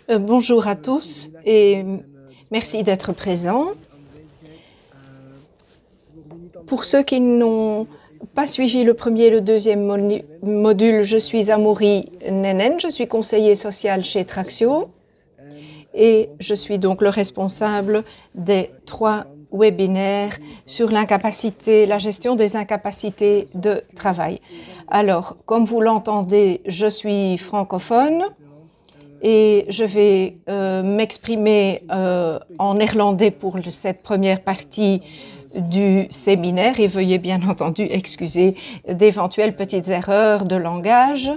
Bonjour à tous et merci d'être présents. Pour ceux qui n'ont pas suivi le premier et le deuxième module, je suis Amaury Nenen, je suis conseiller social chez Traxio et je suis donc le responsable des 3 webinaires sur l'incapacité, la gestion des incapacités de travail. Alors, comme vous l'entendez, je suis francophone et je vais m'exprimer en néerlandais pour cette première partie du séminaire et veuillez bien entendu excuser d'éventuelles petites erreurs de langage.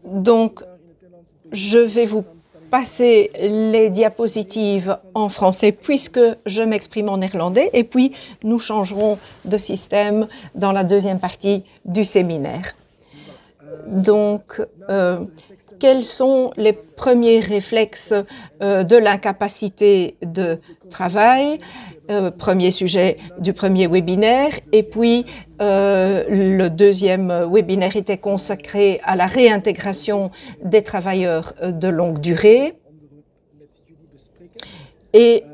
Donc, je vais vous passer les diapositives en français puisque je m'exprime en néerlandais et puis nous changerons de système dans la deuxième partie du séminaire. Donc, quels sont les premiers réflexes de l'incapacité de travail? Premier sujet du premier webinaire, et puis le deuxième webinaire était consacré à la réintégration des travailleurs de longue durée. Et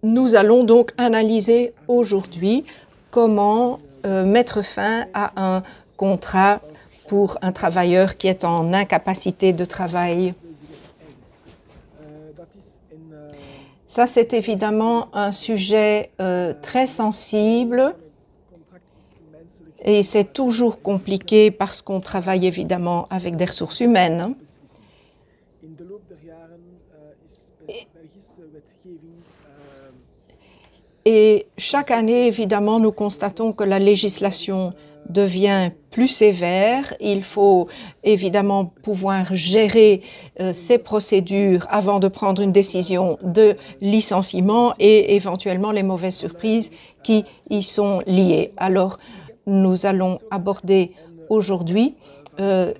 nous allons donc analyser aujourd'hui comment mettre fin à un contrat pour un travailleur qui est en incapacité de travail. Ça, c'est évidemment un sujet très sensible et c'est toujours compliqué parce qu'on travaille évidemment avec des ressources humaines. Et chaque année, évidemment, nous constatons que la législation devient plus sévère. Il faut évidemment pouvoir gérer ces procédures avant de prendre une décision de licenciement et éventuellement les mauvaises surprises qui y sont liées. Alors, nous allons aborder aujourd'hui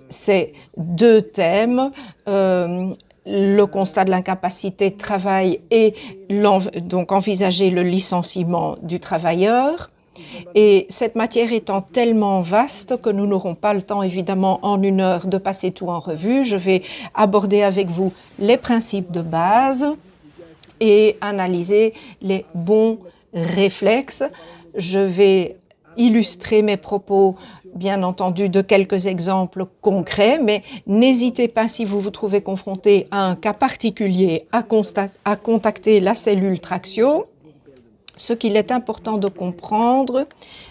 ces 2 thèmes. Le constat de l'incapacité de travail et donc envisager le licenciement du travailleur. Et cette matière étant tellement vaste que nous n'aurons pas le temps, évidemment, en 1 heure de passer tout en revue, je vais aborder avec vous les principes de base et analyser les bons réflexes. Je vais illustrer mes propos bien entendu de quelques exemples concrets, mais n'hésitez pas, si vous vous trouvez confronté à un cas particulier, à contacter la cellule Traxio. Ce qu'il est important de comprendre,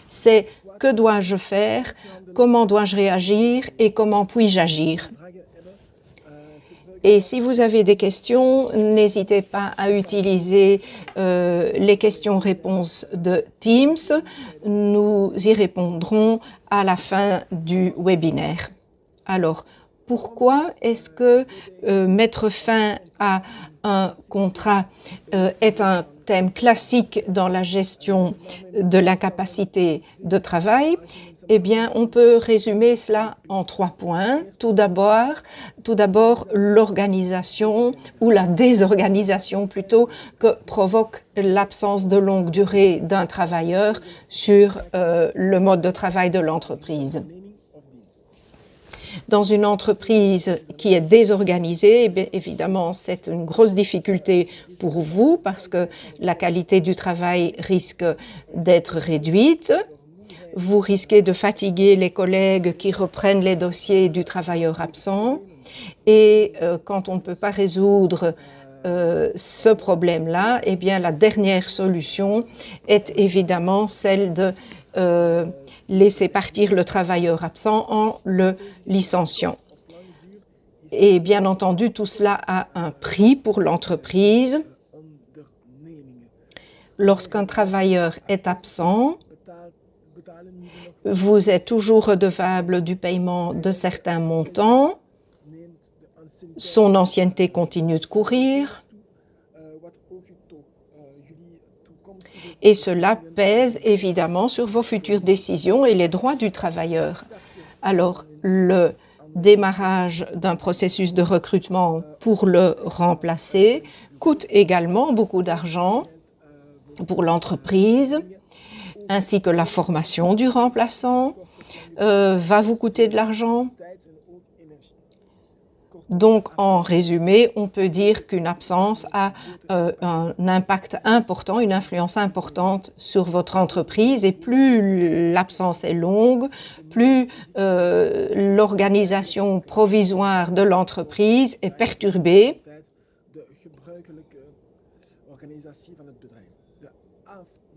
c'est que dois-je faire, comment dois-je réagir et comment puis-je agir. Et si vous avez des questions, n'hésitez pas à utiliser les questions-réponses de Teams. Nous y répondrons à la fin du webinaire. Alors, pourquoi est-ce que mettre fin à un contrat est un thème classique dans la gestion de l'incapacité de travail? Eh bien, on peut résumer cela en 3 points. Tout d'abord, l'organisation ou la désorganisation plutôt que provoque l'absence de longue durée d'un travailleur sur le mode de travail de l'entreprise. Dans une entreprise qui est désorganisée, eh bien, évidemment, c'est une grosse difficulté pour vous parce que la qualité du travail risque d'être réduite. Vous risquez de fatiguer les collègues qui reprennent les dossiers du travailleur absent. Et quand on ne peut pas résoudre ce problème-là, eh bien, la dernière solution est évidemment celle de laisser partir le travailleur absent en le licenciant. Et bien entendu, tout cela a un prix pour l'entreprise. Lorsqu'un travailleur est absent, vous êtes toujours redevable du paiement de certains montants. Son ancienneté continue de courir. Et cela pèse évidemment sur vos futures décisions et les droits du travailleur. Alors, le démarrage d'un processus de recrutement pour le remplacer coûte également beaucoup d'argent pour l'entreprise. ainsi que la formation du remplaçant va vous coûter de l'argent. Donc, en résumé, on peut dire qu'une absence a un impact important, une influence importante sur votre entreprise. Et plus l'absence est longue, plus l'organisation provisoire de l'entreprise est perturbée.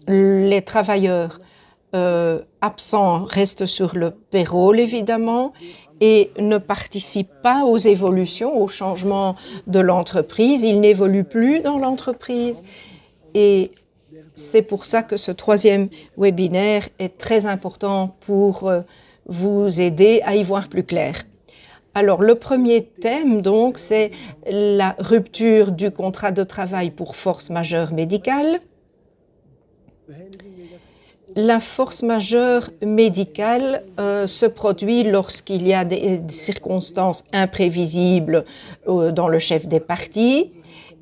Les travailleurs absents restent sur le payroll, évidemment, et ne participent pas aux évolutions, aux changements de l'entreprise. Ils n'évoluent plus dans l'entreprise. Et c'est pour ça que ce troisième webinaire est très important pour vous aider à y voir plus clair. Alors, le premier thème, donc, c'est la rupture du contrat de travail pour force majeure médicale. La force majeure médicale se produit lorsqu'il y a des circonstances imprévisibles dans le chef des parties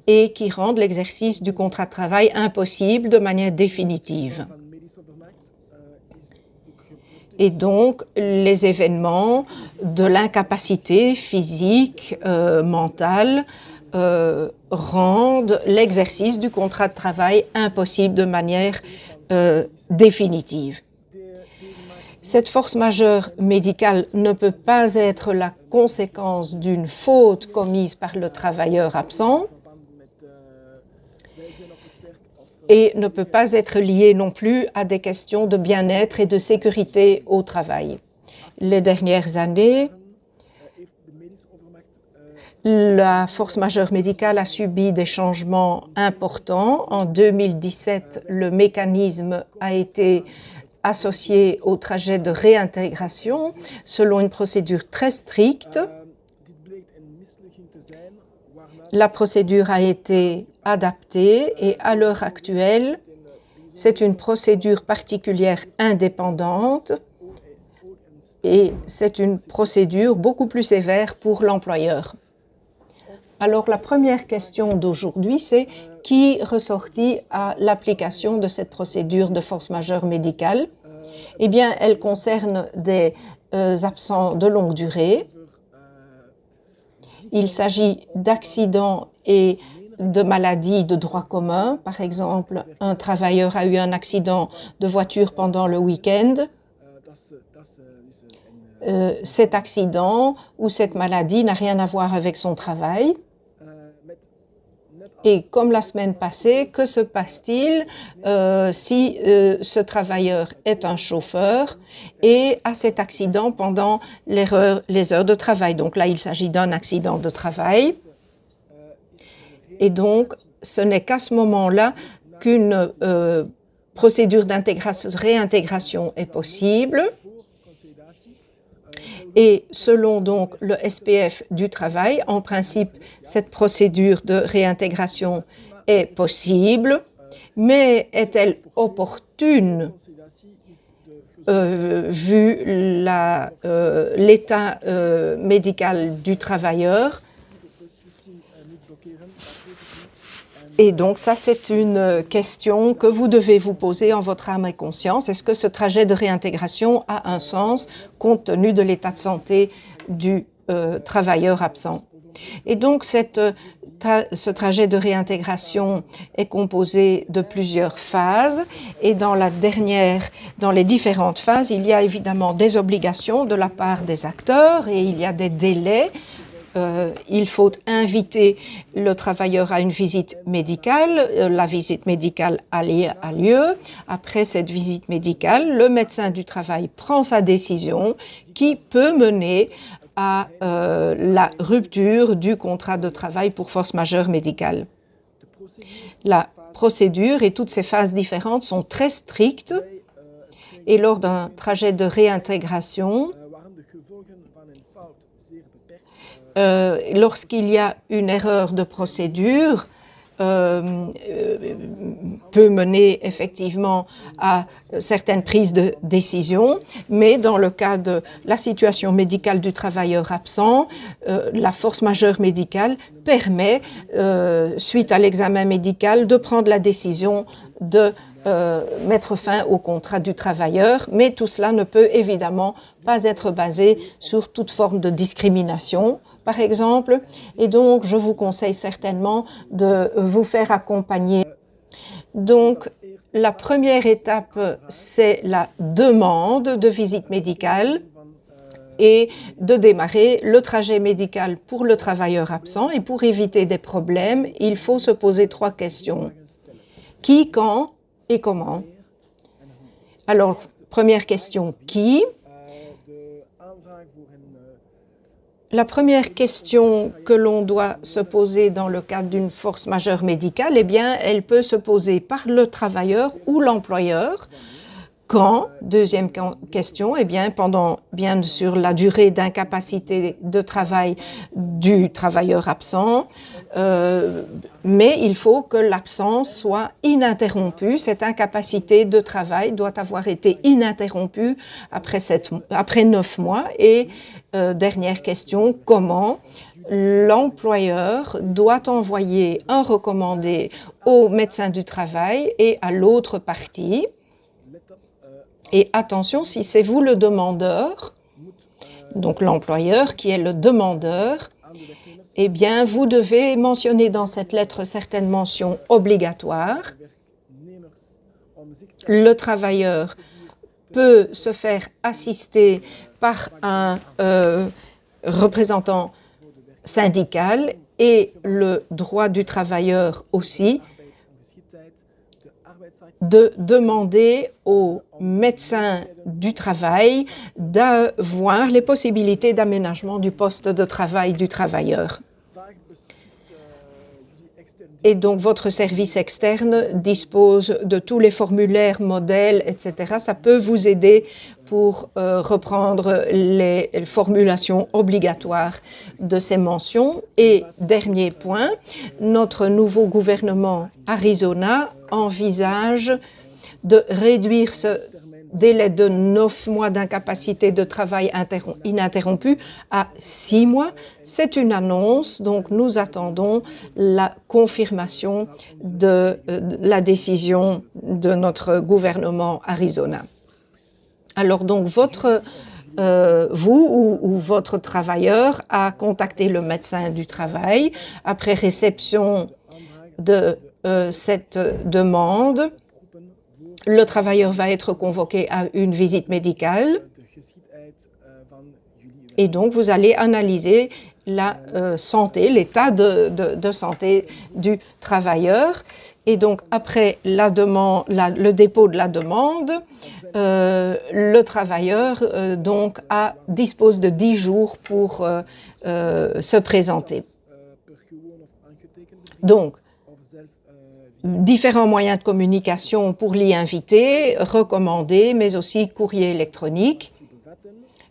et qui rendent l'exercice du contrat de travail impossible de manière définitive. Et donc, les événements de l'incapacité physique, mentale, rendent l'exercice du contrat de travail impossible de manière définitive. Cette force majeure médicale ne peut pas être la conséquence d'une faute commise par le travailleur absent et ne peut pas être liée non plus à des questions de bien-être et de sécurité au travail. Les dernières années, la force majeure médicale a subi des changements importants. En 2017, le mécanisme a été associé au trajet de réintégration selon une procédure très stricte. La procédure a été adaptée et à l'heure actuelle, c'est une procédure particulière indépendante et c'est une procédure beaucoup plus sévère pour l'employeur. Alors, la première question d'aujourd'hui, c'est qui ressortit à l'application de cette procédure de force majeure médicale? Eh bien, elle concerne des absents de longue durée. Il s'agit d'accidents et de maladies de droit commun. Par exemple, un travailleur a eu un accident de voiture pendant le week-end. Cet accident ou cette maladie n'a rien à voir avec son travail. Et comme la semaine passée, que se passe-t-il si ce travailleur est un chauffeur et a cet accident pendant les heures de travail? Donc là, il s'agit d'un accident de travail. Et donc, ce n'est qu'à ce moment-là qu'une procédure de réintégration est possible. Et selon donc le SPF du travail, en principe, cette procédure de réintégration est possible, mais est-elle opportune vu l'état médical du travailleur? Et donc ça, c'est une question que vous devez vous poser en votre âme et conscience. Est-ce que ce trajet de réintégration a un sens compte tenu de l'état de santé du travailleur absent? Et donc ce trajet de réintégration est composé de plusieurs phases et dans les différentes phases, il y a évidemment des obligations de la part des acteurs et il y a des délais. Il faut inviter le travailleur à une visite médicale. La visite médicale a lieu. Après cette visite médicale, le médecin du travail prend sa décision qui peut mener à la rupture du contrat de travail pour force majeure médicale. La procédure et toutes ces phases différentes sont très strictes et lors d'un trajet de réintégration, lorsqu'il y a une erreur de procédure, peut mener effectivement à certaines prises de décision, mais dans le cas de la situation médicale du travailleur absent, la force majeure médicale permet, suite à l'examen médical, de prendre la décision de mettre fin au contrat du travailleur, mais tout cela ne peut évidemment pas être basé sur toute forme de discrimination, par exemple, et donc je vous conseille certainement de vous faire accompagner. Donc, la première étape, c'est la demande de visite médicale et de démarrer le trajet médical pour le travailleur absent. Et pour éviter des problèmes, il faut se poser 3 questions. Qui, quand et comment? Alors, première question, qui? La première question que l'on doit se poser dans le cadre d'une force majeure médicale, eh bien, elle peut se poser par le travailleur ou l'employeur. Quand? Deuxième question, eh bien, pendant bien sûr la durée d'incapacité de travail du travailleur absent, mais il faut que l'absence soit ininterrompue. Cette incapacité de travail doit avoir été ininterrompue après 9 mois. Et dernière question, comment? L'employeur doit envoyer un recommandé au médecin du travail et à l'autre partie. Et attention, si c'est vous le demandeur, donc l'employeur qui est le demandeur, eh bien, vous devez mentionner dans cette lettre certaines mentions obligatoires. Le travailleur peut se faire assister par un représentant syndical et le droit du travailleur aussi de demander au médecin du travail d'avoir les possibilités d'aménagement du poste de travail du travailleur. Et donc, votre service externe dispose de tous les formulaires, modèles, etc. Ça peut vous aider pour reprendre les formulations obligatoires de ces mentions. Et dernier point, notre nouveau gouvernement Arizona envisage de réduire ce délai de 9 mois d'incapacité de travail ininterrompue à 6 mois. C'est une annonce, donc nous attendons la confirmation de la décision de notre gouvernement Arizona. Alors donc vous ou votre travailleur a contacté le médecin du travail après réception de cette demande. Le travailleur va être convoqué à une visite médicale et donc vous allez analyser la santé, l'état de santé du travailleur. Et donc après le dépôt de la demande, le travailleur dispose de 10 jours pour se présenter. Donc, différents moyens de communication pour l'y inviter, recommander, mais aussi courrier électronique.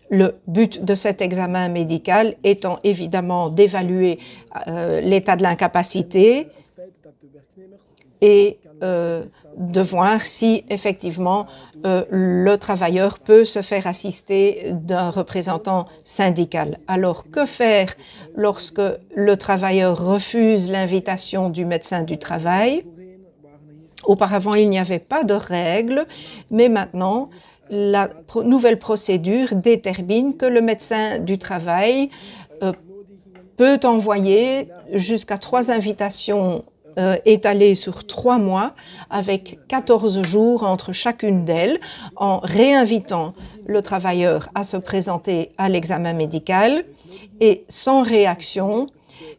Le but de cet examen médical étant évidemment d'évaluer l'état de l'incapacité et de voir si effectivement le travailleur peut se faire assister d'un représentant syndical. Alors, que faire lorsque le travailleur refuse l'invitation du médecin du travail? Auparavant, il n'y avait pas de règles, mais maintenant, la nouvelle procédure détermine que le médecin du travail peut envoyer jusqu'à 3 invitations étalées sur 3 mois, avec 14 jours entre chacune d'elles, en réinvitant le travailleur à se présenter à l'examen médical. Et sans réaction,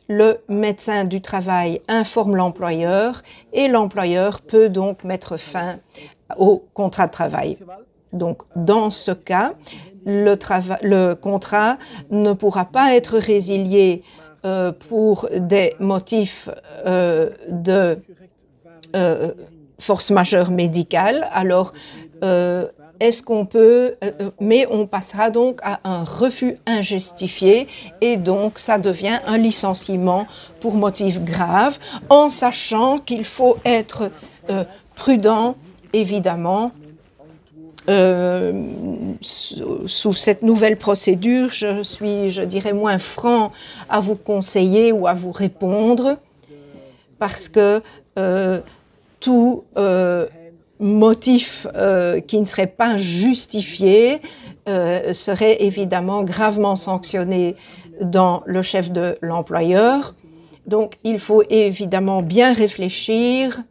le médecin du travail informe l'employeur et l'employeur peut donc mettre fin au contrat de travail. Donc, dans ce cas, le contrat ne pourra pas être résilié pour des motifs de force majeure médicale. Alors, est-ce qu'on peut, mais on passera donc à un refus injustifié et donc ça devient un licenciement pour motif grave, en sachant qu'il faut être prudent, évidemment. Sous cette nouvelle procédure, je dirais, moins franc à vous conseiller ou à vous répondre, parce que tout motif qui ne serait pas justifié serait évidemment gravement sanctionné dans le chef de l'employeur. Donc, il faut évidemment bien réfléchir.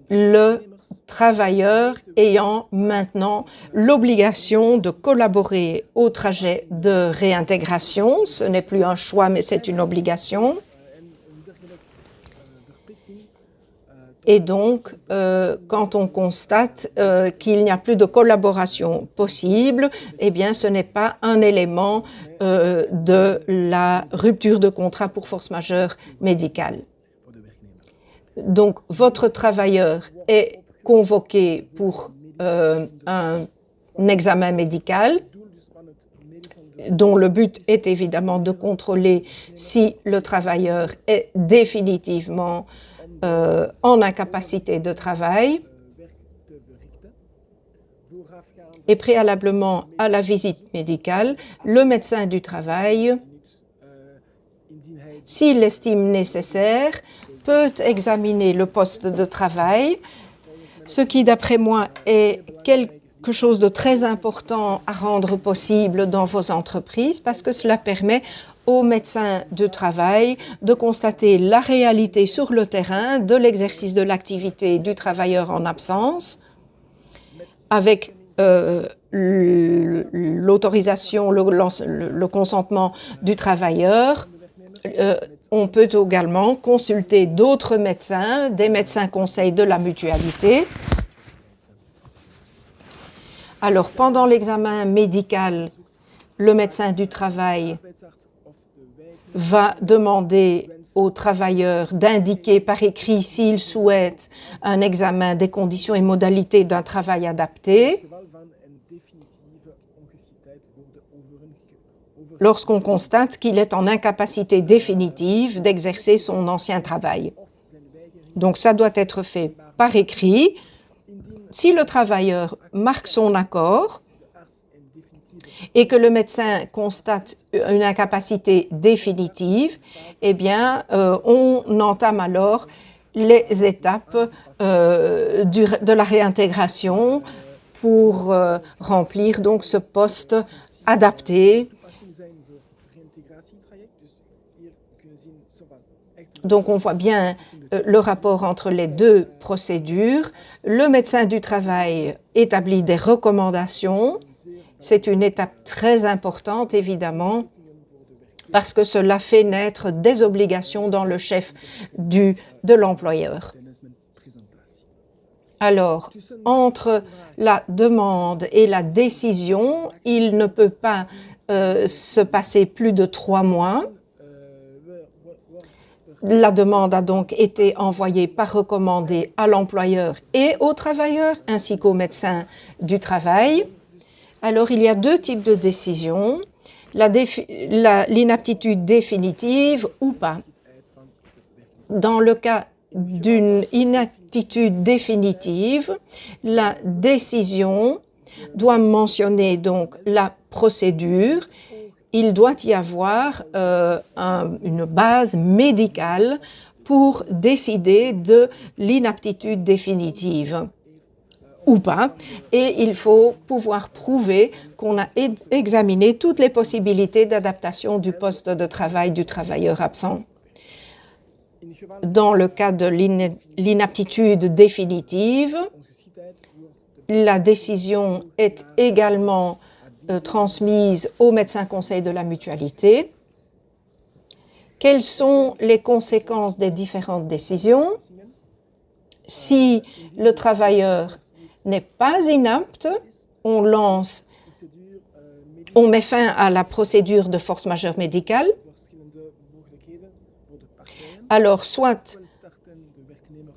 Le travailleur ayant maintenant l'obligation de collaborer au trajet de réintégration. Ce n'est plus un choix, mais c'est une obligation. Et donc, quand on constate qu'il n'y a plus de collaboration possible, eh bien, ce n'est pas un élément de la rupture de contrat pour force majeure médicale. Donc, votre travailleur est convoqué pour un examen médical, dont le but est évidemment de contrôler si le travailleur est définitivement en incapacité de travail. Et préalablement à la visite médicale, le médecin du travail, s'il l'estime nécessaire, peut examiner le poste de travail, ce qui, d'après moi, est quelque chose de très important à rendre possible dans vos entreprises parce que cela permet aux médecins de travail de constater la réalité sur le terrain de l'exercice de l'activité du travailleur en absence avec l'autorisation, le consentement du travailleur. On peut également consulter d'autres médecins, des médecins conseils de la mutualité. Alors, pendant l'examen médical, le médecin du travail va demander au travailleur d'indiquer par écrit s'il souhaite un examen des conditions et modalités d'un travail adapté. Lorsqu'on constate qu'il est en incapacité définitive d'exercer son ancien travail. Donc ça doit être fait par écrit. Si le travailleur marque son accord et que le médecin constate une incapacité définitive, eh bien, on entame alors les étapes de la réintégration pour remplir donc ce poste adapté. Donc, on voit bien le rapport entre les deux procédures. Le médecin du travail établit des recommandations. C'est une étape très importante, évidemment, parce que cela fait naître des obligations dans le chef de l'employeur. Alors, entre la demande et la décision, il ne peut pas se passer plus de 3 mois. La demande a donc été envoyée par recommandé à l'employeur et au travailleur, ainsi qu'au médecin du travail. Alors, il y a 2 types de décisions, l'inaptitude définitive ou pas. Dans le cas d'une inaptitude définitive, la décision doit mentionner donc la procédure. Il doit y avoir une base médicale pour décider de l'inaptitude définitive ou pas. Et il faut pouvoir prouver qu'on a examiné toutes les possibilités d'adaptation du poste de travail du travailleur absent. Dans le cas de l'inaptitude définitive, la décision est également transmise au médecin conseil de la mutualité. Quelles sont les conséquences des différentes décisions? Si le travailleur n'est pas inapte, on met fin à la procédure de force majeure médicale. Alors, soit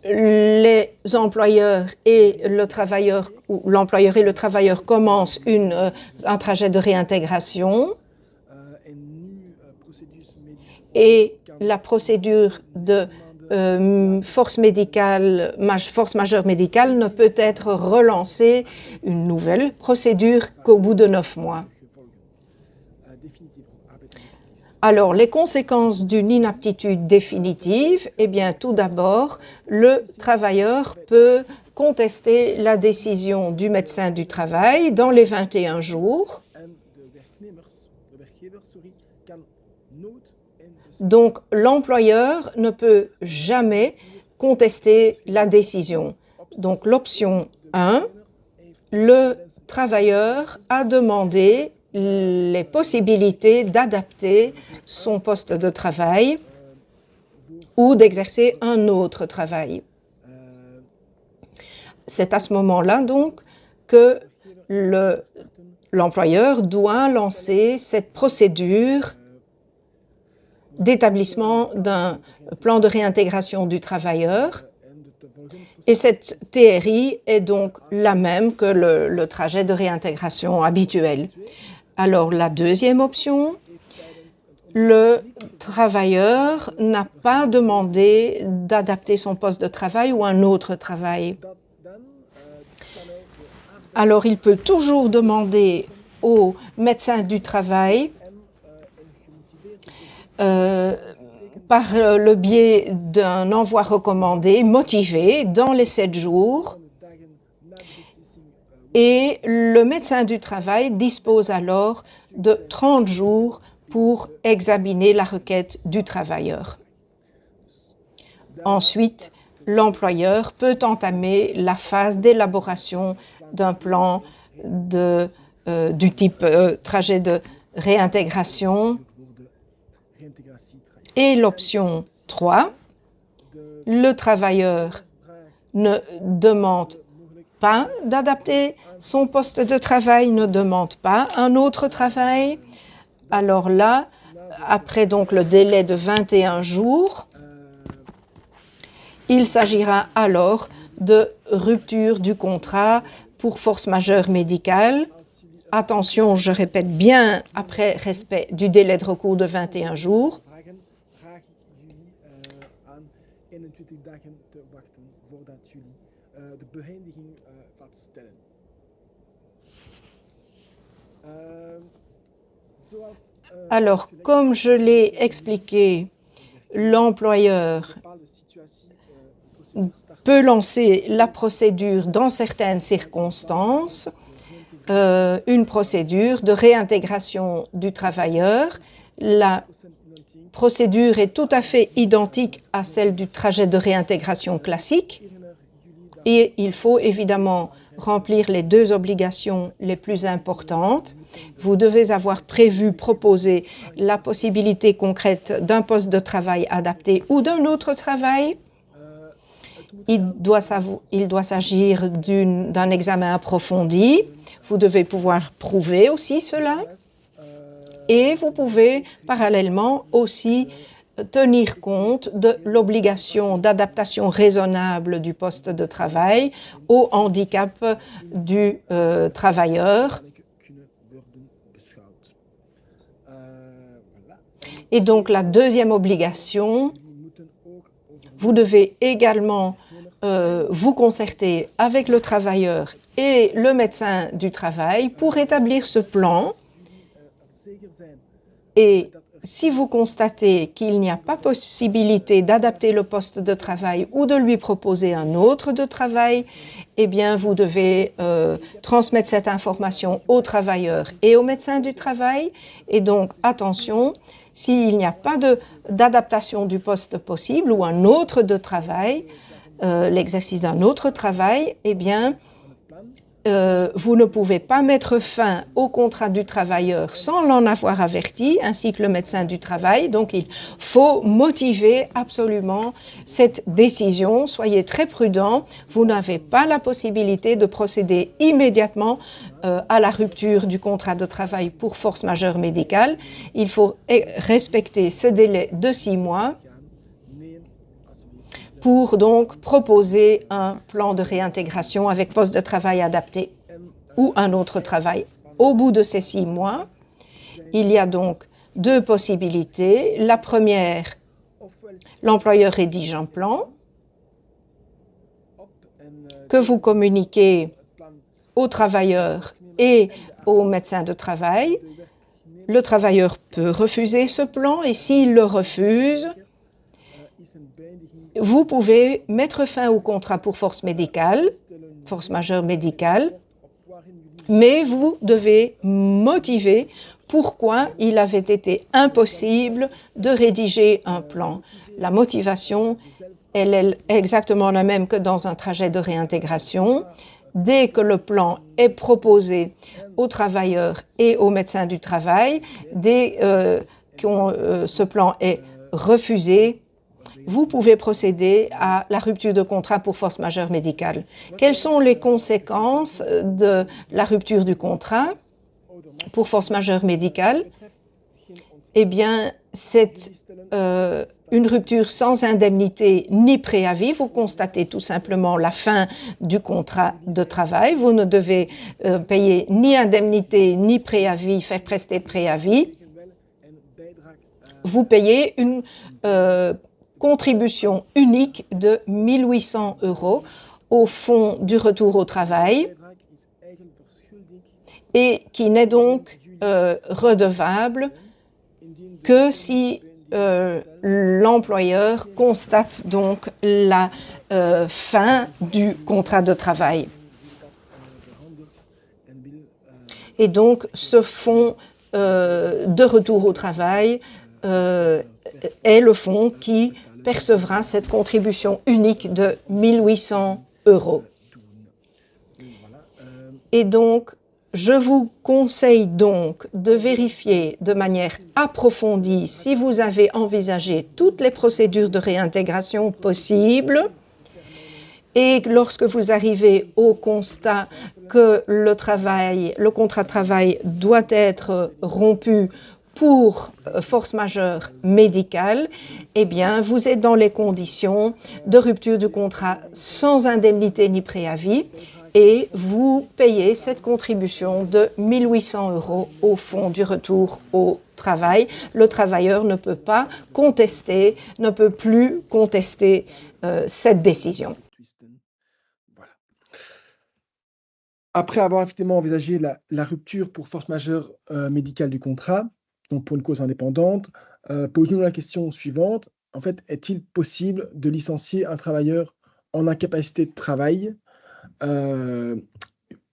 les employeurs et le travailleur, ou l'employeur et le travailleur commencent un trajet de réintégration et la procédure de force majeure médicale ne peut être relancée, une nouvelle procédure, qu'au bout de 9 mois. Alors, les conséquences d'une inaptitude définitive, eh bien, tout d'abord, le travailleur peut contester la décision du médecin du travail dans les 21 jours. Donc, l'employeur ne peut jamais contester la décision. Donc, l'option 1, le travailleur a demandé les possibilités d'adapter son poste de travail ou d'exercer un autre travail. C'est à ce moment-là donc que l'employeur doit lancer cette procédure d'établissement d'un plan de réintégration du travailleur. Et cette TRI est donc la même que le trajet de réintégration habituel. Alors, la deuxième option, le travailleur n'a pas demandé d'adapter son poste de travail ou un autre travail. Alors, il peut toujours demander au médecin du travail, par le biais d'un envoi recommandé, motivé, dans les 7 jours. Et le médecin du travail dispose alors de 30 jours pour examiner la requête du travailleur. Ensuite, l'employeur peut entamer la phase d'élaboration d'un plan du type trajet de réintégration. Et l'option 3, le travailleur ne demande pas d'adapter son poste de travail, ne demande pas un autre travail. Alors là, après donc le délai de 21 jours, il s'agira alors de rupture du contrat pour force majeure médicale. Attention, je répète bien, après respect du délai de recours de 21 jours. Alors, comme je l'ai expliqué, l'employeur peut lancer la procédure dans certaines circonstances, une procédure de réintégration du travailleur. La procédure est tout à fait identique à celle du trajet de réintégration classique et il faut évidemment remplir les 2 obligations les plus importantes. Vous devez avoir prévu, proposé la possibilité concrète d'un poste de travail adapté ou d'un autre travail. Il doit s'agir d'un examen approfondi. Vous devez pouvoir prouver aussi cela. Et vous pouvez parallèlement aussi tenir compte de l'obligation d'adaptation raisonnable du poste de travail au handicap du travailleur. Et donc la deuxième obligation, vous devez également vous concerter avec le travailleur et le médecin du travail pour établir ce plan. Et si vous constatez qu'il n'y a pas possibilité d'adapter le poste de travail ou de lui proposer un autre de travail, eh bien, vous devez transmettre cette information au travailleur et au médecin du travail. Et donc, attention, s'il n'y a pas d'adaptation du poste possible ou un autre de travail, l'exercice d'un autre travail, eh bien, vous ne pouvez pas mettre fin au contrat du travailleur sans l'en avoir averti, ainsi que le médecin du travail. Donc, il faut motiver absolument cette décision. Soyez très prudents. Vous n'avez pas la possibilité de procéder immédiatement à la rupture du contrat de travail pour force majeure médicale. Il faut respecter ce délai de 6 mois pour donc proposer un plan de réintégration avec poste de travail adapté ou un autre travail. Au bout de ces 6 mois, il y a donc 2 possibilités. La première, l'employeur rédige un plan que vous communiquez au travailleur et au médecin de travail. Le travailleur peut refuser ce plan et s'il le refuse, vous pouvez mettre fin au contrat pour force médicale, force majeure médicale, mais vous devez motiver pourquoi il avait été impossible de rédiger un plan. La motivation, elle est exactement la même que dans un trajet de réintégration. Dès que le plan est proposé aux travailleurs et aux médecins du travail, dès que ce plan est refusé, vous pouvez procéder à la rupture de contrat pour force majeure médicale. Quelles sont les conséquences de la rupture du contrat pour force majeure médicale? Eh bien, c'est une rupture sans indemnité ni préavis. Vous constatez tout simplement la fin du contrat de travail. Vous ne devez payer ni indemnité ni préavis, faire prester de préavis. Vous payez une contribution unique de 1 800 € au fonds du retour au travail et qui n'est donc redevable que si l'employeur constate donc la fin du contrat de travail. Et donc, ce fonds de retour au travail est le fonds qui percevra cette contribution unique de 1 800 €. Et donc, je vous conseille donc de vérifier de manière approfondie si vous avez envisagé toutes les procédures de réintégration possibles et lorsque vous arrivez au constat que le contrat de travail doit être rompu pour force majeure médicale, eh bien, vous êtes dans les conditions de rupture du contrat sans indemnité ni préavis et vous payez cette contribution de 1 800 € au fonds du retour au travail. Le travailleur ne peut pas contester, ne peut plus contester cette décision. Voilà. Après avoir effectivement envisagé la rupture pour force majeure médicale du contrat, donc pour une cause indépendante, posons-nous la question suivante. En fait, est-il possible de licencier un travailleur en incapacité de travail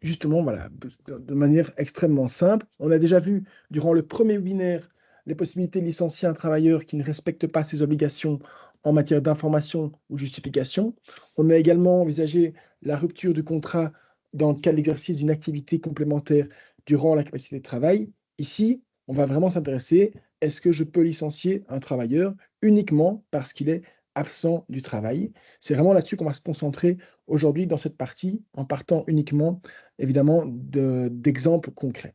justement, voilà, de manière extrêmement simple. On a déjà vu durant le premier webinaire les possibilités de licencier un travailleur qui ne respecte pas ses obligations en matière d'information ou justification. On a également envisagé la rupture du contrat dans le cas de l'exercice d'une activité complémentaire durant la capacité de travail. Ici, on va vraiment s'intéresser, est-ce que je peux licencier un travailleur uniquement parce qu'il est absent du travail? C'est vraiment là-dessus qu'on va se concentrer aujourd'hui dans cette partie, en partant uniquement, évidemment, d'exemples concrets.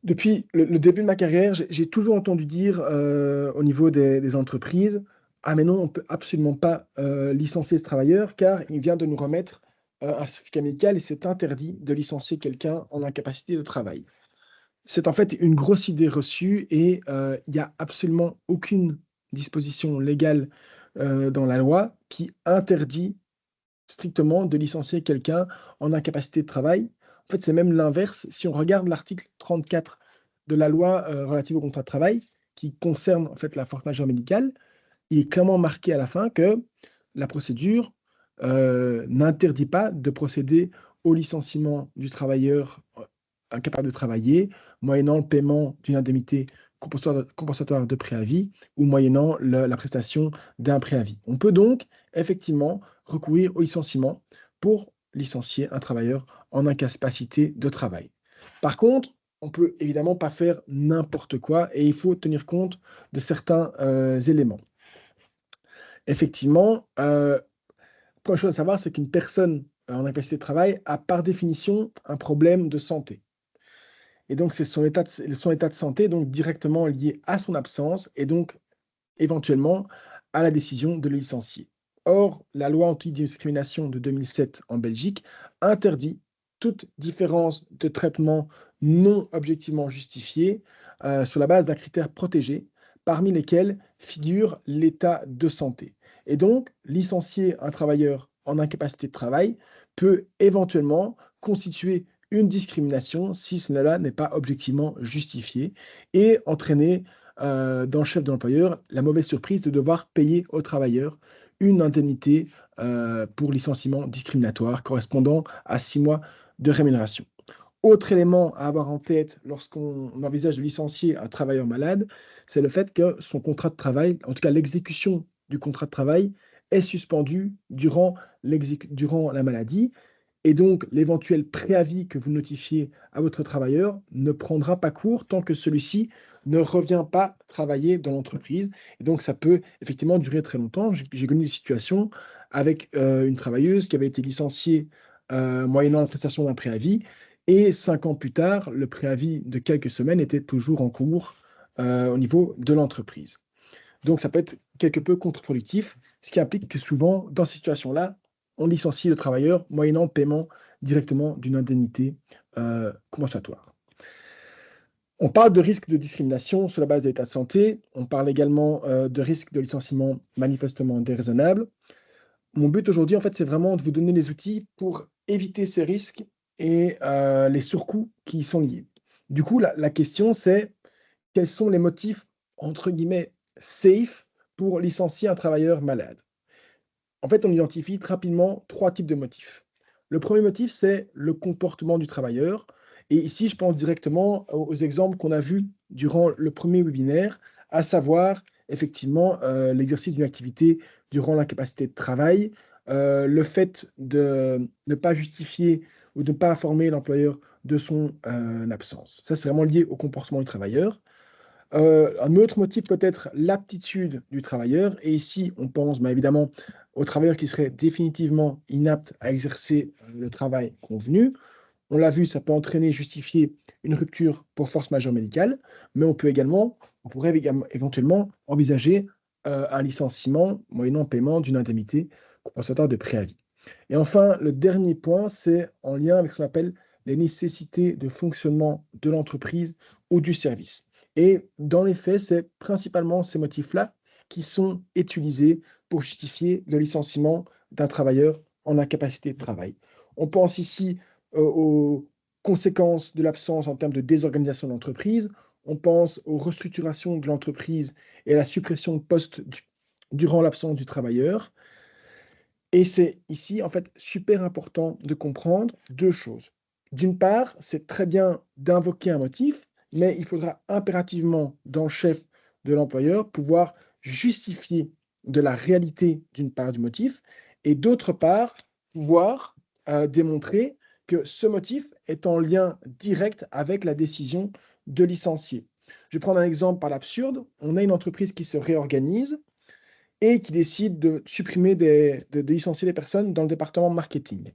Depuis le début de ma carrière, j'ai toujours entendu dire au niveau des entreprises, ah mais non, on ne peut absolument pas licencier ce travailleur car il vient de nous remettre un certificat médical et c'est interdit de licencier quelqu'un en incapacité de travail. C'est en fait une grosse idée reçue et il n'y a absolument aucune disposition légale dans la loi qui interdit strictement de licencier quelqu'un en incapacité de travail. En fait, c'est même l'inverse. Si on regarde l'article 34 de la loi relative au contrat de travail, qui concerne en fait la force majeure médicale, il est clairement marqué à la fin que la procédure n'interdit pas de procéder au licenciement du travailleur incapable de travailler, moyennant le paiement d'une indemnité compensatoire de préavis ou moyennant la prestation d'un préavis. On peut donc effectivement recourir au licenciement pour licencier un travailleur en incapacité de travail. Par contre, on ne peut évidemment pas faire n'importe quoi et il faut tenir compte de certains éléments. Effectivement, première chose à savoir, c'est qu'une personne en incapacité de travail a par définition un problème de santé. Et donc, c'est son état de santé donc directement lié à son absence et donc éventuellement à la décision de le licencier. Or, la loi anti-discrimination de 2007 en Belgique interdit toute différence de traitement non objectivement justifiée sur la base d'un critère protégé, parmi lesquels figure l'état de santé. Et donc, licencier un travailleur en incapacité de travail peut éventuellement constituer une discrimination si cela n'est pas objectivement justifié et entraîner dans le chef de l'employeur la mauvaise surprise de devoir payer aux travailleurs une indemnité pour licenciement discriminatoire correspondant à 6 mois de rémunération. Autre élément à avoir en tête lorsqu'on envisage de licencier un travailleur malade, c'est le fait que son contrat de travail, en tout cas l'exécution du contrat de travail, est suspendue durant la maladie. Et donc, l'éventuel préavis que vous notifiez à votre travailleur ne prendra pas cours tant que celui-ci ne revient pas travailler dans l'entreprise. Et donc, ça peut effectivement durer très longtemps. J'ai connu des situations avec une travailleuse qui avait été licenciée moyennant la prestation d'un préavis. Et 5 ans plus tard, le préavis de quelques semaines était toujours en cours au niveau de l'entreprise. Donc, ça peut être quelque peu contre-productif, ce qui implique que souvent, dans ces situations-là, on licencie le travailleur moyennant paiement directement d'une indemnité compensatoire. On parle de risque de discrimination sur la base de l'état de santé. On parle également de risque de licenciement manifestement déraisonnable. Mon but aujourd'hui, en fait, c'est vraiment de vous donner les outils pour éviter ces risques et les surcoûts qui y sont liés. Du coup, la question, c'est quels sont les motifs, entre guillemets, safe pour licencier un travailleur malade? En fait, on identifie rapidement 3 types de motifs. Le premier motif, c'est le comportement du travailleur. Et ici, je pense directement aux exemples qu'on a vus durant le premier webinaire, à savoir effectivement l'exercice d'une activité durant l'incapacité de travail, le fait de ne pas justifier ou de ne pas informer l'employeur de son absence. Ça, c'est vraiment lié au comportement du travailleur. Un autre motif peut être l'aptitude du travailleur. Et ici, on pense évidemment au travailleur qui serait définitivement inapte à exercer le travail convenu. On l'a vu, ça peut entraîner, justifier une rupture pour force majeure médicale, mais on pourrait éventuellement envisager un licenciement moyennant paiement d'une indemnité compensatoire de préavis. Et enfin, le dernier point, c'est en lien avec ce qu'on appelle les nécessités de fonctionnement de l'entreprise ou du service. Et dans les faits, c'est principalement ces motifs-là qui sont utilisés pour justifier le licenciement d'un travailleur en incapacité de travail. On pense ici aux conséquences de l'absence en termes de désorganisation de l'entreprise, on pense aux restructurations de l'entreprise et à la suppression de postes durant l'absence du travailleur. Et c'est ici, en fait, super important de comprendre 2 choses. D'une part, c'est très bien d'invoquer un motif, mais il faudra impérativement, dans le chef de l'employeur, pouvoir justifier de la réalité, d'une part, du motif, et d'autre part, pouvoir démontrer que ce motif est en lien direct avec la décision de licencier. Je vais prendre un exemple par l'absurde. On a une entreprise qui se réorganise et qui décide de supprimer de licencier des personnes dans le département marketing.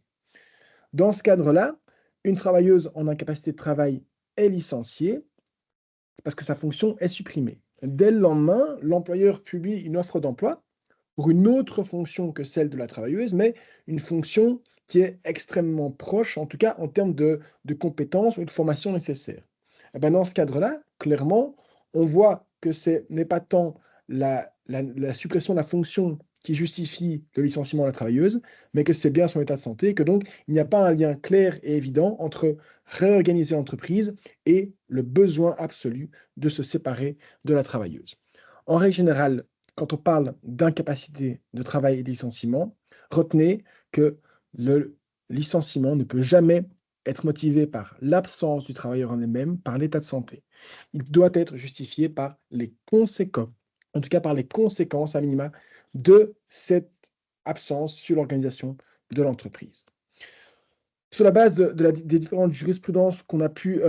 Dans ce cadre-là, une travailleuse en incapacité de travail est licenciée parce que sa fonction est supprimée. Dès le lendemain, l'employeur publie une offre d'emploi pour une autre fonction que celle de la travailleuse, mais une fonction qui est extrêmement proche, en tout cas en termes de compétences ou de formation nécessaires. Et bien dans ce cadre-là, clairement, on voit que ce n'est pas tant la suppression de la fonction qui justifie le licenciement de la travailleuse, mais que c'est bien son état de santé, et que donc il n'y a pas un lien clair et évident entre réorganiser l'entreprise et le besoin absolu de se séparer de la travailleuse. En règle générale, quand on parle d'incapacité de travail et de licenciement, retenez que le licenciement ne peut jamais être motivé par l'absence du travailleur en elle-même, par l'état de santé. Il doit être justifié par les conséquences, en tout cas par les conséquences à minima de cette absence sur l'organisation de l'entreprise. Sur la base des différentes jurisprudences qu'on a pu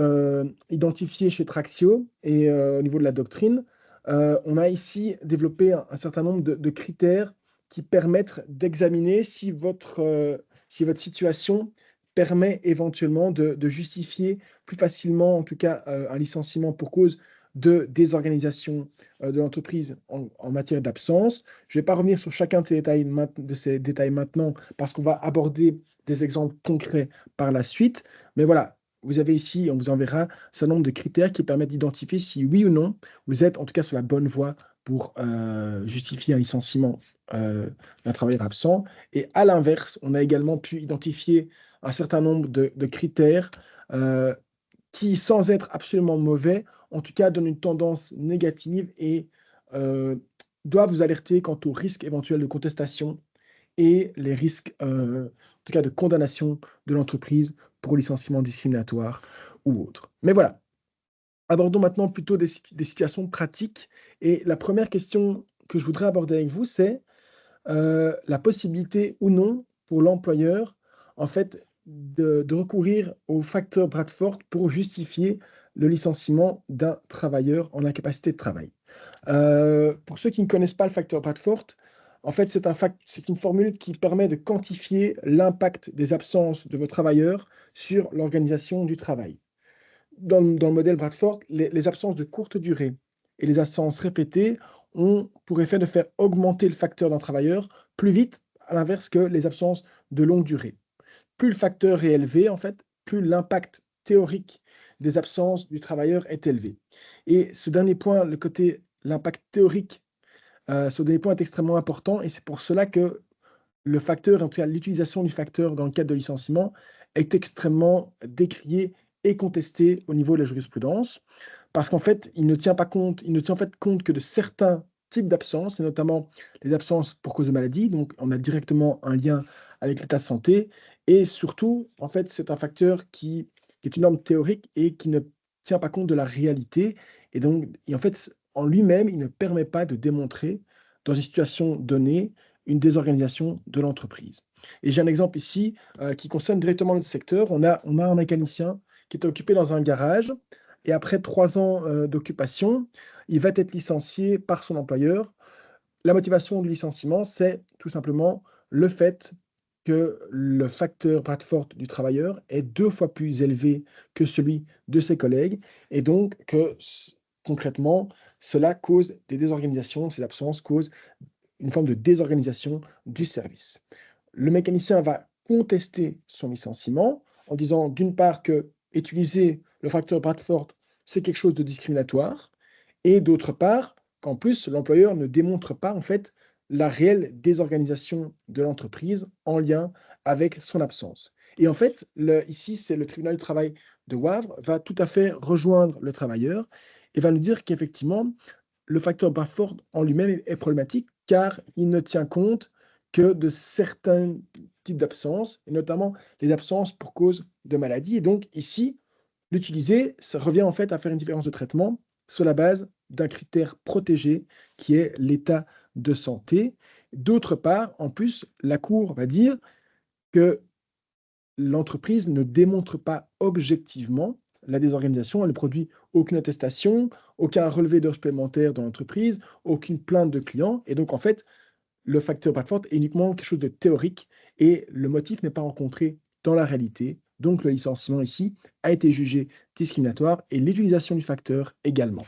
identifier chez Traxio et au niveau de la doctrine, on a ici développé un certain nombre de critères qui permettent d'examiner si votre situation permet éventuellement de justifier plus facilement, en tout cas, un licenciement pour cause de désorganisation de l'entreprise en matière d'absence. Je ne vais pas revenir sur chacun de ces détails maintenant parce qu'on va aborder des exemples concrets par la suite. Mais voilà, vous avez ici, on vous enverra un certain nombre de critères qui permettent d'identifier si oui ou non vous êtes en tout cas sur la bonne voie pour justifier un licenciement d'un travailleur absent. Et à l'inverse, on a également pu identifier un certain nombre de critères euh, qui, sans être absolument mauvais, en tout cas, donnent une tendance négative et doivent vous alerter quant aux risques éventuels de contestation et les risques, en tout cas, de condamnation de l'entreprise pour licenciement discriminatoire ou autre. Mais voilà, abordons maintenant plutôt des situations pratiques. Et la première question que je voudrais aborder avec vous, c'est la possibilité ou non pour l'employeur, en fait, de recourir au facteur Bradford pour justifier le licenciement d'un travailleur en incapacité de travail. Pour ceux qui ne connaissent pas le facteur Bradford, en fait, c'est une formule qui permet de quantifier l'impact des absences de vos travailleurs sur l'organisation du travail. Dans le modèle Bradford, les absences de courte durée et les absences répétées ont pour effet de faire augmenter le facteur d'un travailleur plus vite, à l'inverse que les absences de longue durée. Plus le facteur est élevé, en fait, plus l'impact théorique des absences du travailleur est élevé. Et ce dernier point, l'impact théorique, ce dernier point est extrêmement important et c'est pour cela que le facteur, en tout cas l'utilisation du facteur dans le cadre de licenciement, est extrêmement décrié et contesté au niveau de la jurisprudence, parce qu'en fait, il ne tient en fait compte que de certains types d'absences, et notamment les absences pour cause de maladie, donc on a directement un lien avec l'état de santé, et surtout, en fait, c'est un facteur qui est une norme théorique et qui ne tient pas compte de la réalité, et donc, en fait, en lui-même, il ne permet pas de démontrer, dans une situation donnée, une désorganisation de l'entreprise. Et j'ai un exemple ici qui concerne directement notre secteur. On a un mécanicien qui était occupé dans un garage et après 3 ans d'occupation, il va être licencié par son employeur. La motivation du licenciement, c'est tout simplement le fait que le facteur Bradford du travailleur est 2 fois plus élevé que celui de ses collègues et donc que concrètement, cela cause des désorganisations, ces absences causent une forme de désorganisation du service. Le mécanicien va contester son licenciement en disant d'une part que utiliser le facteur Bradford, c'est quelque chose de discriminatoire, et d'autre part qu'en plus l'employeur ne démontre pas en fait la réelle désorganisation de l'entreprise en lien avec son absence. Et en fait, ici, c'est le tribunal du travail de Wavre va tout à fait rejoindre le travailleur et va nous dire qu'effectivement, le facteur Bradford en lui-même est problématique car il ne tient compte que de certains types d'absences, et notamment les absences pour cause de maladie. Et donc ici, l'utiliser, ça revient en fait à faire une différence de traitement sur la base d'un critère protégé qui est l'état de santé. D'autre part, en plus, la Cour va dire que l'entreprise ne démontre pas objectivement la désorganisation, elle ne produit aucune attestation, aucun relevé d'heures supplémentaires dans l'entreprise, aucune plainte de client. Et donc, en fait, le facteur Bradford est uniquement quelque chose de théorique et le motif n'est pas rencontré dans la réalité. Donc, le licenciement ici a été jugé discriminatoire et l'utilisation du facteur également.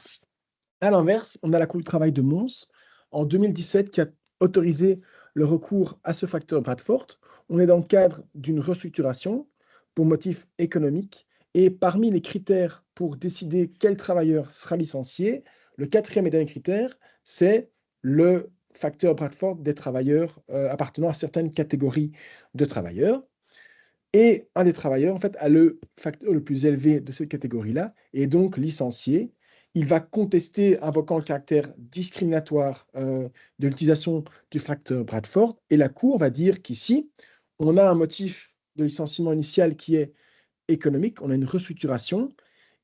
À l'inverse, on a la Cour du travail de Mons en 2017 qui a autorisé le recours à ce facteur Bradford. On est dans le cadre d'une restructuration pour motif économique et parmi les critères pour décider quel travailleur sera licencié, le 4e et dernier critère, c'est le facteur Bradford des travailleurs appartenant à certaines catégories de travailleurs. Et un des travailleurs, en fait, a le facteur le plus élevé de cette catégorie-là et est donc licencié. Il va contester, invoquant le caractère discriminatoire de l'utilisation du facteur Bradford, et la Cour va dire qu'ici, on a un motif de licenciement initial qui est économique, on a une restructuration,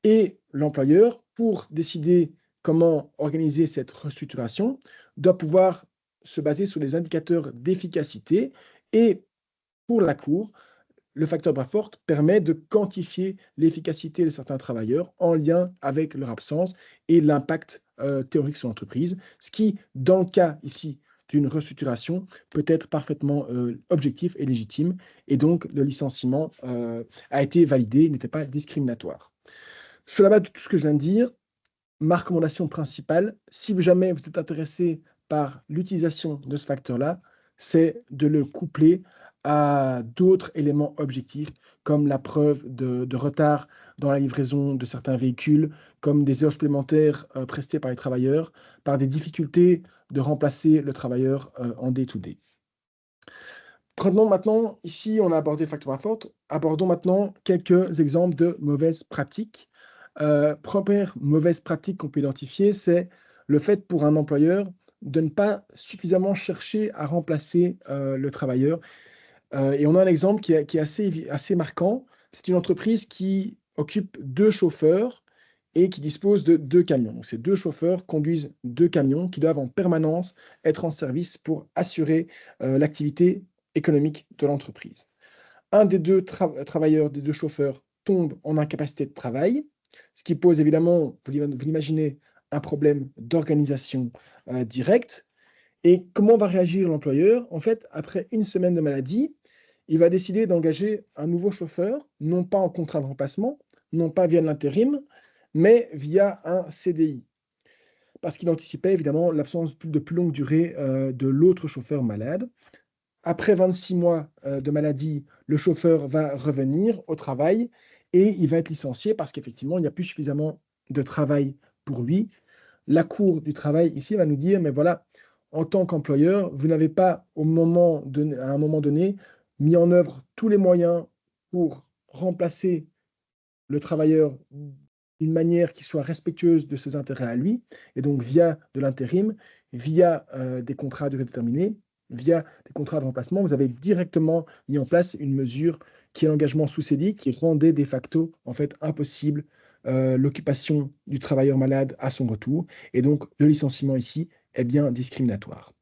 et l'employeur, pour décider comment organiser cette restructuration, doit pouvoir se baser sur des indicateurs d'efficacité, et pour la Cour, le facteur Bradford permet de quantifier l'efficacité de certains travailleurs en lien avec leur absence et l'impact théorique sur l'entreprise, ce qui, dans le cas ici d'une restructuration, peut être parfaitement objectif et légitime. Et donc, le licenciement a été validé, il n'était pas discriminatoire. Sur la base de tout ce que je viens de dire, ma recommandation principale, si jamais vous êtes intéressé par l'utilisation de ce facteur-là, c'est de le coupler à d'autres éléments objectifs, comme la preuve de retard dans la livraison de certains véhicules, comme des heures supplémentaires prestées par les travailleurs, par des difficultés de remplacer le travailleur en day-to-day. Maintenant, ici, on a abordé le facteur forte. Abordons maintenant quelques exemples de mauvaises pratiques. Première mauvaise pratique qu'on peut identifier, c'est le fait pour un employeur de ne pas suffisamment chercher à remplacer le travailleur. Et on a un exemple qui est assez marquant. C'est une entreprise qui occupe 2 chauffeurs et qui dispose de 2 camions. Donc, ces 2 chauffeurs conduisent 2 camions qui doivent en permanence être en service pour assurer l'activité économique de l'entreprise. Un des 2 travailleurs, des 2 chauffeurs, tombe en incapacité de travail, ce qui pose évidemment, vous l'imaginez, un problème d'organisation directe. Et comment va réagir l'employeur? En fait, après une semaine de maladie, il va décider d'engager un nouveau chauffeur, non pas en contrat de remplacement, non pas via l'intérim, mais via un CDI. Parce qu'il anticipait évidemment l'absence de plus longue durée de l'autre chauffeur malade. Après 26 mois de maladie, le chauffeur va revenir au travail et il va être licencié parce qu'effectivement, il n'y a plus suffisamment de travail pour lui. La Cour du travail ici va nous dire, mais voilà, en tant qu'employeur, vous n'avez pas à un moment donné mis en œuvre tous les moyens pour remplacer le travailleur d'une manière qui soit respectueuse de ses intérêts à lui, et donc via de l'intérim, via des contrats à durée déterminée, via des contrats de remplacement, vous avez directement mis en place une mesure qui est l'engagement sous CDI, qui rendait de facto en fait impossible l'occupation du travailleur malade à son retour, et donc le licenciement ici est bien discriminatoire.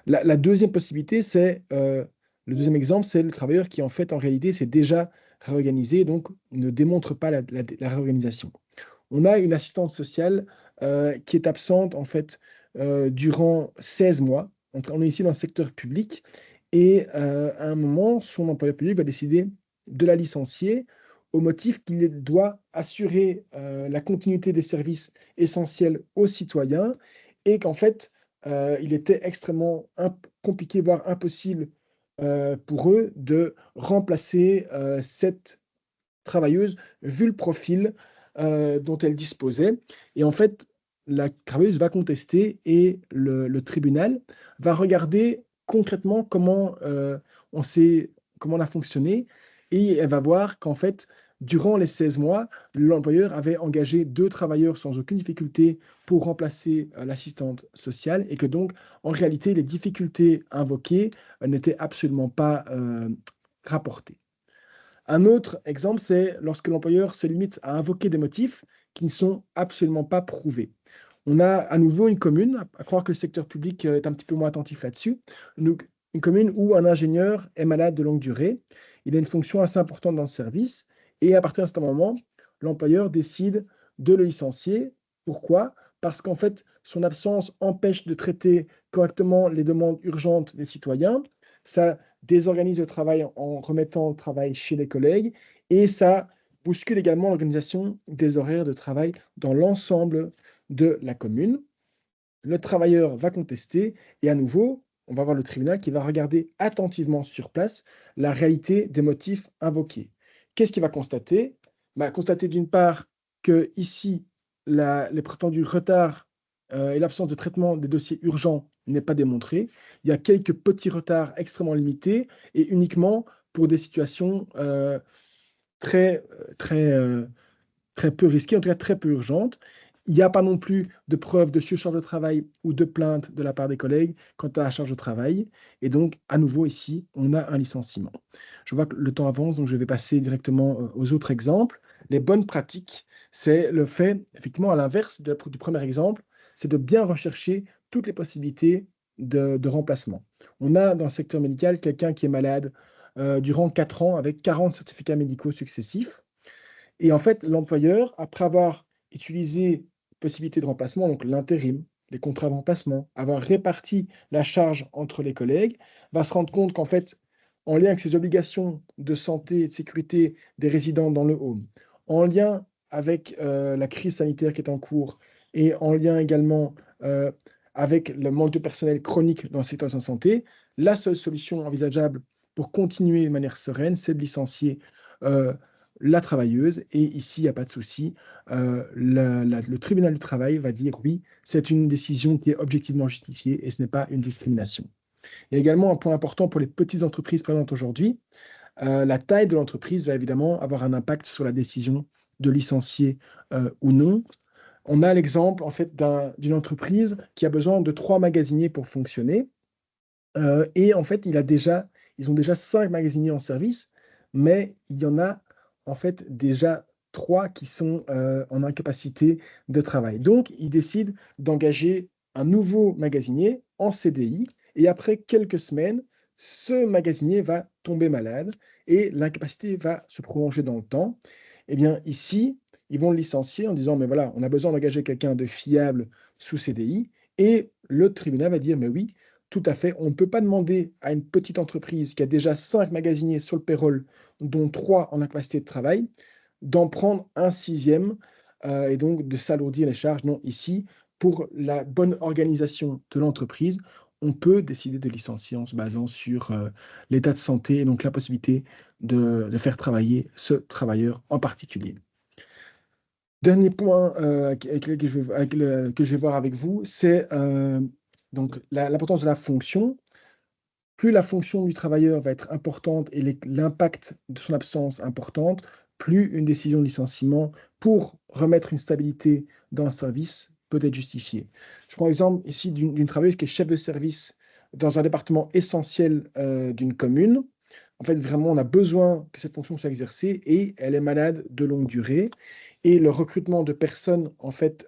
La deuxième possibilité, le deuxième exemple, c'est le travailleur qui en fait en réalité s'est déjà réorganisé, donc ne démontre pas la réorganisation. On a une assistante sociale qui est absente en fait durant 16 mois. On est ici dans le secteur public et à un moment, son employeur public va décider de la licencier au motif qu'il doit assurer la continuité des services essentiels aux citoyens et qu'en fait, il était extrêmement compliqué, voire impossible pour eux de remplacer cette travailleuse vu le profil dont elle disposait. Et en fait, la travailleuse va contester et le tribunal va regarder concrètement comment on a fonctionné et elle va voir qu'en fait, durant les 16 mois, l'employeur avait engagé 2 travailleurs sans aucune difficulté pour remplacer l'assistante sociale et que donc, en réalité, les difficultés invoquées n'étaient absolument pas rapportées. Un autre exemple, c'est lorsque l'employeur se limite à invoquer des motifs qui ne sont absolument pas prouvés. On a à nouveau une commune, à croire que le secteur public est un petit peu moins attentif là-dessus, une commune où un ingénieur est malade de longue durée, il a une fonction assez importante dans le service, et à partir de ce moment, l'employeur décide de le licencier. Pourquoi? Parce qu'en fait, son absence empêche de traiter correctement les demandes urgentes des citoyens, ça désorganise le travail en remettant le travail chez les collègues, et ça bouscule également l'organisation des horaires de travail dans l'ensemble de la commune. Le travailleur va contester et à nouveau, on va voir le tribunal qui va regarder attentivement sur place la réalité des motifs invoqués. Qu'est-ce qu'il va constater? Constater d'une part que ici, les prétendus retards et l'absence de traitement des dossiers urgents n'est pas démontré. Il y a quelques petits retards extrêmement limités et uniquement pour des situations très, très, très peu risquées, en tout cas très peu urgentes. Il n'y a pas non plus de preuve de surcharge de travail ou de plainte de la part des collègues quant à la charge de travail. Et donc, à nouveau, ici, on a un licenciement. Je vois que le temps avance, donc je vais passer directement aux autres exemples. Les bonnes pratiques, c'est le fait, effectivement, à l'inverse du premier exemple, c'est de bien rechercher toutes les possibilités de remplacement. On a dans le secteur médical quelqu'un qui est malade durant 4 ans avec 40 certificats médicaux successifs. Et en fait, l'employeur, après avoir utilisé possibilité de remplacement, donc l'intérim, les contrats de remplacement, avoir réparti la charge entre les collègues, va se rendre compte qu'en fait, en lien avec ses obligations de santé et de sécurité des résidents dans le home, en lien avec la crise sanitaire qui est en cours et en lien également avec le manque de personnel chronique dans le secteur de la santé, la seule solution envisageable pour continuer de manière sereine, c'est de licencier la travailleuse. Et ici, il n'y a pas de souci. Le tribunal du travail va dire oui, c'est une décision qui est objectivement justifiée et ce n'est pas une discrimination. Il y a également un point important pour les petites entreprises présentes aujourd'hui. La taille de l'entreprise va évidemment avoir un impact sur la décision de licencier ou non. On a l'exemple en fait d'une entreprise qui a besoin de 3 magasiniers pour fonctionner. Et en fait, ils ont déjà 5 magasiniers en service, mais il y en a en fait déjà 3 qui sont en incapacité de travail. Donc, ils décident d'engager un nouveau magasinier en CDI, et après quelques semaines, ce magasinier va tomber malade et l'incapacité va se prolonger dans le temps. Eh bien, ici, ils vont le licencier en disant, mais voilà, on a besoin d'engager quelqu'un de fiable sous CDI, et le tribunal va dire, mais oui, tout à fait. On ne peut pas demander à une petite entreprise qui a déjà 5 magasiniers sur le payroll, dont 3 en incapacité de travail, d'en prendre un sixième et donc de s'alourdir les charges. Non, ici, pour la bonne organisation de l'entreprise, on peut décider de licencier en se basant sur l'état de santé et donc la possibilité de faire travailler ce travailleur en particulier. Dernier point que je vais voir avec vous, c'est donc l'importance de la fonction. Plus la fonction du travailleur va être importante et l'impact de son absence importante, plus une décision de licenciement pour remettre une stabilité dans le service peut être justifiée. Je prends l'exemple ici d'une travailleuse qui est chef de service dans un département essentiel d'une commune. En fait, vraiment, on a besoin que cette fonction soit exercée et elle est malade de longue durée. Et le recrutement de personnes, en fait,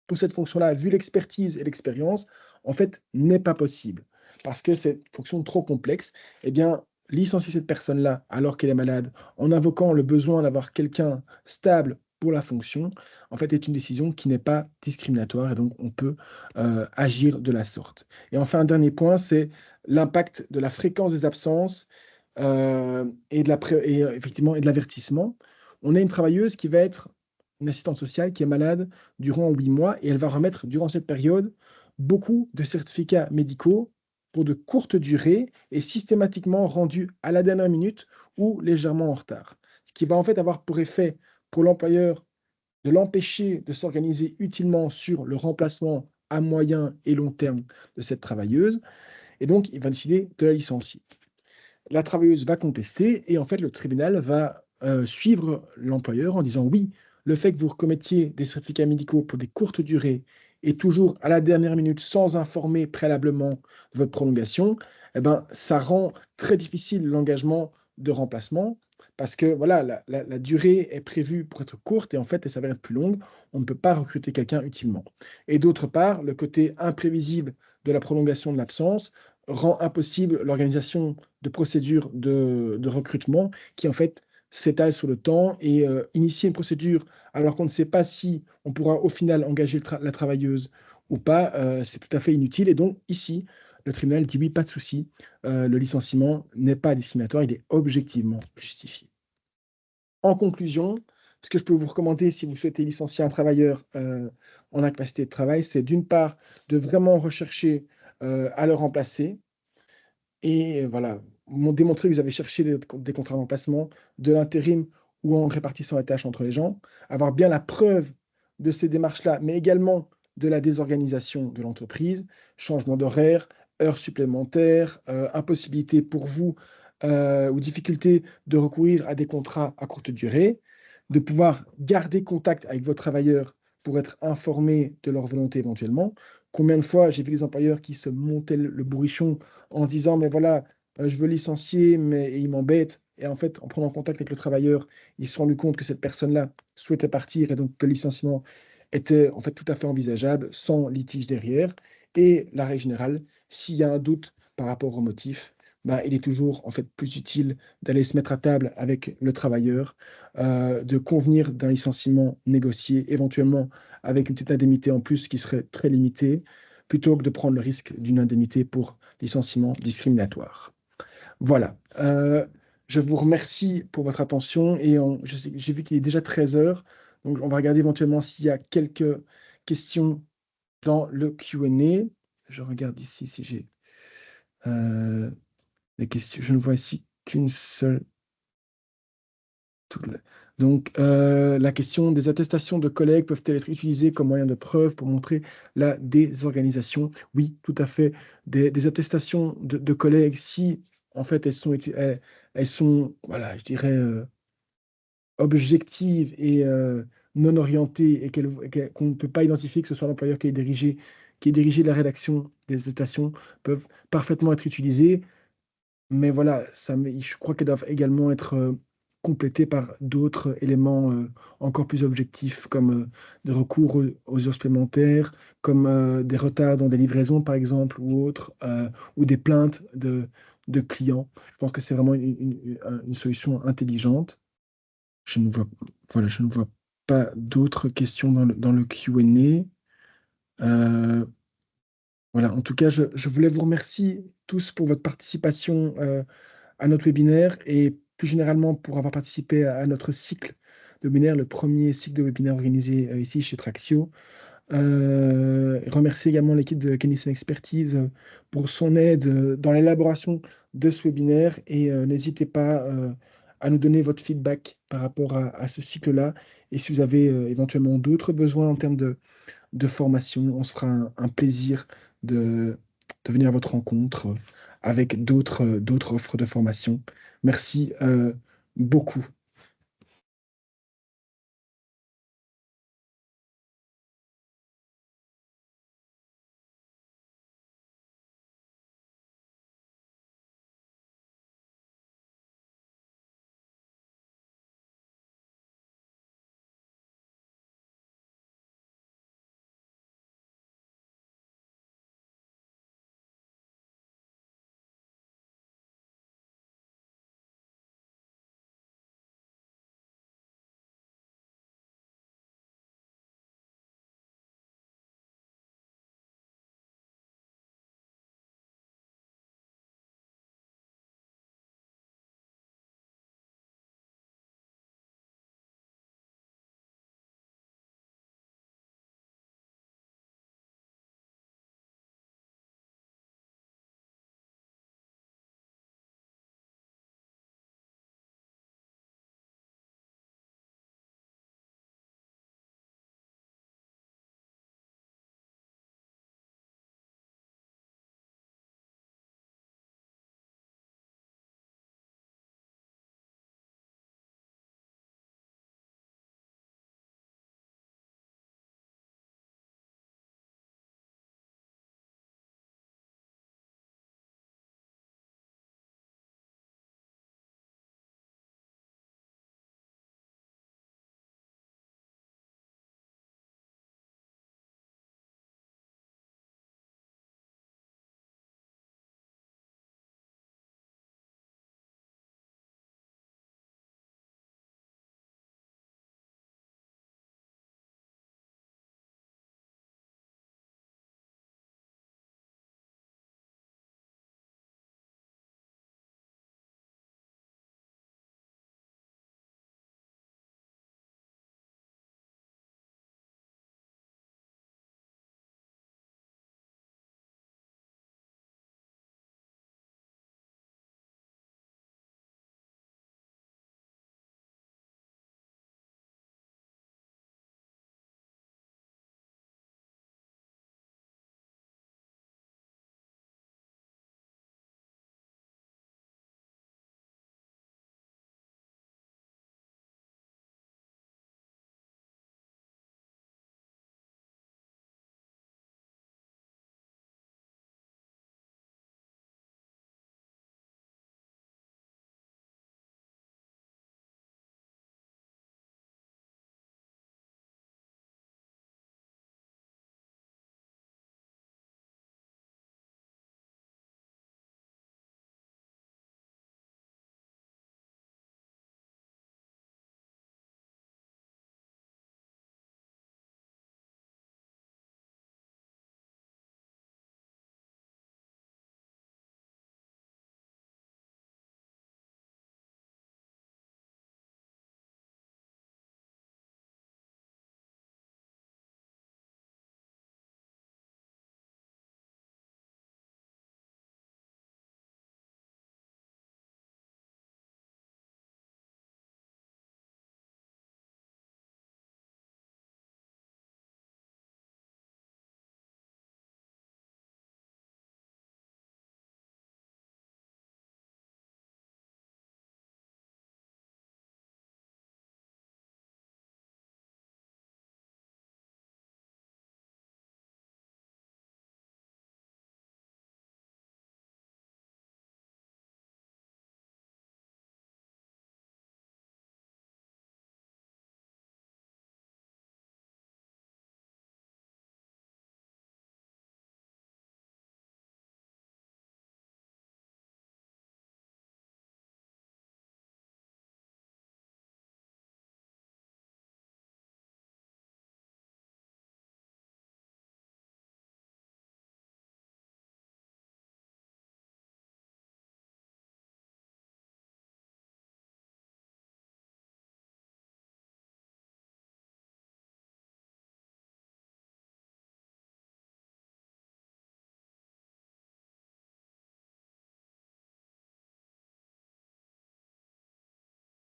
pour cette fonction-là, vu l'expertise et l'expérience, en fait, n'est pas possible. Parce que c'est une fonction trop complexe. Eh bien, licencier cette personne-là alors qu'elle est malade, en invoquant le besoin d'avoir quelqu'un stable pour la fonction, en fait, est une décision qui n'est pas discriminatoire et donc on peut agir de la sorte. Et enfin, un dernier point, c'est l'impact de la fréquence des absences effectivement, et de l'avertissement. On a une travailleuse qui va être une assistante sociale qui est malade durant 8 mois et elle va remettre durant cette période beaucoup de certificats médicaux pour de courtes durées et systématiquement rendus à la dernière minute ou légèrement en retard. Ce qui va en fait avoir pour effet pour l'employeur de l'empêcher de s'organiser utilement sur le remplacement à moyen et long terme de cette travailleuse et donc il va décider de la licencier. La travailleuse va contester et en fait le tribunal va suivre l'employeur en disant oui, le fait que vous recommettiez des certificats médicaux pour des courtes durées et toujours à la dernière minute sans informer préalablement de votre prolongation, eh ben, ça rend très difficile l'engagement de remplacement parce que voilà, la durée est prévue pour être courte et en fait elle s'avère être plus longue. On ne peut pas recruter quelqu'un utilement. Et d'autre part, le côté imprévisible de la prolongation de l'absence rend impossible l'organisation de procédures de recrutement qui, en fait, s'étalent sur le temps et initier une procédure alors qu'on ne sait pas si on pourra au final engager la travailleuse ou pas, c'est tout à fait inutile. Et donc, ici, le tribunal dit oui, pas de souci, le licenciement n'est pas discriminatoire, il est objectivement justifié. En conclusion, ce que je peux vous recommander si vous souhaitez licencier un travailleur en incapacité de travail, c'est d'une part de vraiment rechercher à le remplacer, et voilà, m'ont démontré que vous avez cherché des contrats de remplacement, de l'intérim ou en répartissant les tâches entre les gens, avoir bien la preuve de ces démarches-là, mais également de la désorganisation de l'entreprise, changement d'horaire, heures supplémentaires, impossibilité pour vous ou difficulté de recourir à des contrats à courte durée, de pouvoir garder contact avec vos travailleurs pour être informés de leur volonté éventuellement. Combien de fois j'ai vu des employeurs qui se montaient le bourrichon en disant: «Mais voilà, je veux licencier, mais il m'embête», et en fait, en prenant contact avec le travailleur, ils se sont rendus compte que cette personne-là souhaitait partir et donc que le licenciement était en fait tout à fait envisageable, sans litige derrière. Et la règle générale, s'il y a un doute par rapport au motif, bah, il est toujours en fait plus utile d'aller se mettre à table avec le travailleur, de convenir d'un licenciement négocié, éventuellement avec une petite indemnité en plus qui serait très limitée, plutôt que de prendre le risque d'une indemnité pour licenciement discriminatoire. Voilà, je vous remercie pour votre attention et j'ai vu qu'il est déjà 13 heures, donc on va regarder éventuellement s'il y a quelques questions dans le Q&A. Je regarde ici si j'ai des questions. Je ne vois ici qu'une seule Tout le- Donc, la question des attestations de collègues peuvent-elles être utilisées comme moyen de preuve pour montrer la désorganisation? Oui, tout à fait. Des attestations de collègues, si en fait elles sont, voilà, je dirais, objectives et non orientées et qu'on ne peut pas identifier que ce soit l'employeur qui est dirigé la rédaction des attestations, peuvent parfaitement être utilisées. Mais voilà, je crois qu'elles doivent également être complétées par d'autres éléments encore plus objectifs, comme des recours aux heures supplémentaires, comme des retards dans des livraisons, par exemple, ou autres, ou des plaintes de clients. Je pense que c'est vraiment une solution intelligente. Je ne vois, voilà, je ne vois pas d'autres questions dans le Q&A. Voilà, en tout cas, je voulais vous remercier tous pour votre participation à notre webinaire et plus généralement pour avoir participé à notre cycle de webinaire, le premier cycle de webinaire organisé ici chez Traxio. Remercier également l'équipe de Kenison Expertise pour son aide dans l'élaboration de ce webinaire et n'hésitez pas à nous donner votre feedback par rapport à ce cycle-là. Et si vous avez éventuellement d'autres besoins en termes de formation, on se fera un plaisir de, de venir à votre rencontre avec d'autres offres de formation. Merci beaucoup.